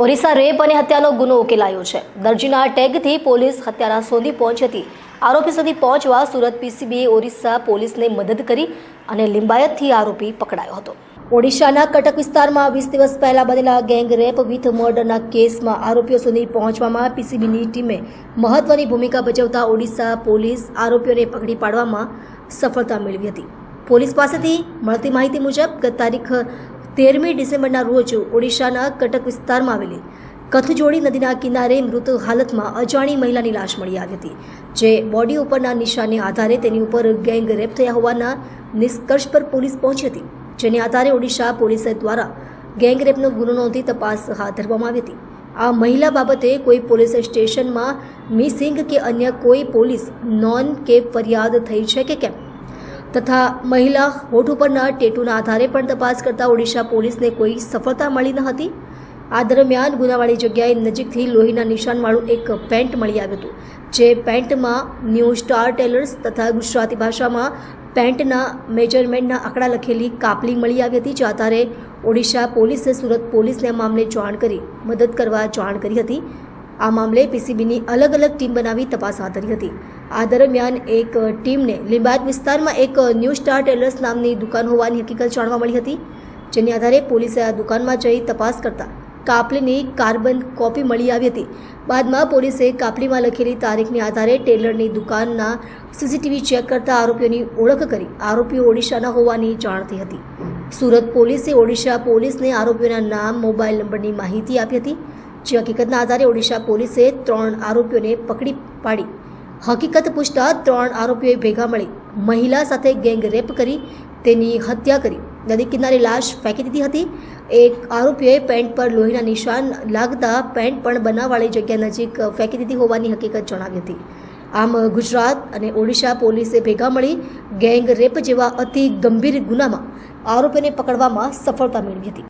Orissa rape અને હત્યાનો ગુનો ઉકેલાયો છે। દરજીના ટેગથી પોલીસ હત્યારા શોધી પહોંચી હતી। આરોપી સુધી પહોંચવા સુરત પીસીબીએ ઓરિસ્સા પોલીસને મદદ કરી અને લિંબાયતથી આરોપી પકડાયો હતો। ઓડિશાના કટક વિસ્તારમાં 20 દિવસ પહેલા બનેલા ગેંગ રેપ વિથ મર્ડરના કેસમાં આરોપીઓ સુધી પહોંચવામાં પીસીબીની ટીમે મહત્વની ભૂમિકા ભજવતા ઓડિશા પોલીસ આરોપીઓને પકડી પાડવામાં સફળતા મેળવી હતી। પોલીસ પાસેથી મળતી માહિતી મુજબ ગત તારીખ 13મી ડિસેમ્બરના રોજ ઓડિશાના કટક વિસ્તારમાં આવેલી કથજોડી નદીના કિનારે મૃત હાલતમાં અજાણી મહિલાની લાશ મળી આવી હતી, જે બોડી ઉપરના નિશાનને આધારે તેની ઉપર ગેંગ રેપ થયા હોવાના નિષ્કર્ષ પર પોલીસ પહોંચી હતી, જેને આધારે ઓડિશા પોલીસ દ્વારા ગેંગ રેપનો ગુનો નોંધી તપાસ હાથ ધરવામાં આવી હતી। આ મહિલા બાબતે કોઈ પોલીસ સ્ટેશનમાં મિસિંગ કે અન્ય કોઈ પોલીસ નોન કે ફરિયાદ થઈ છે કે કેમ તથા મહિલા હોઠ ઉપરના ટેટુના આધારે પણ તપાસ કરતા ઓડિશા પોલીસને કોઈ સફળતા મળી ન હતી। આ દરમિયાન ગુનાવાળી જગ્યાએ નજીકથી લોહીના નિશાનવાળું એક પેન્ટ મળી આવ્યું હતું, જે પેન્ટમાં ન્યૂ સ્ટાર ટેલર્સ તથા ગુજરાતી ભાષામાં પેન્ટના મેજરમેન્ટના આંકડા લખેલી કાપલી મળી આવી હતી, જે આધારે ઓડિશા પોલીસે સુરત પોલીસને આ મામલે જાણ કરી મદદ કરવા જાણ કરી હતી। આ મામલે પીસીબીની અલગ અલગ ટીમ બનાવી તપાસ હાથ ધરી હતી। આ દરમિયાન એક ટીમને લિંબાયત વિસ્તારમાં એક ન્યૂ સ્ટાર ટેલર્સ નામની દુકાન હોવાની હકીકત જાણવા મળી હતી, જેની આધારે પોલીસે આ દુકાનમાં જઈ તપાસ કરતા કાપલીની કાર્બન કોપી મળી આવી હતી। બાદમાં પોલીસે કાપલીમાં લખેલી તારીખની આધારે ટેલરની દુકાનના સીસીટીવી ચેક કરતા આરોપીઓની ઓળખ કરી આરોપીઓ ઓડિશાના હોવાની જાણ થઈ હતી। સુરત પોલીસે ઓડિશા પોલીસને આરોપીઓના નામ, મોબાઈલ નંબરની માહિતી આપી હતી, જે હકીકતના આધારે ઓડિશા પોલીસે 3 આરોપીઓને પકડી પાડી હકીકત પૂછતા 3 આરોપીઓએ ભેગા મળી મહિલા સાથે ગેંગ રેપ કરી તેની હત્યા કરી નદી કિનારે લાશ ફેંકી દીધી હતી। એક આરોપીએ પેન્ટ પર લોહીના નિશાન લાગતા પેન્ટ પણ બનાવવાળી જગ્યા નજીક ફેંકી દીધી હોવાની હકીકત જણાવી હતી। આમ ગુજરાત અને ઓડિશા પોલીસે ભેગા મળી ગેંગ રેપ જેવા અતિ ગંભીર ગુનામાં આરોપીને પકડવામાં સફળતા મેળવી હતી।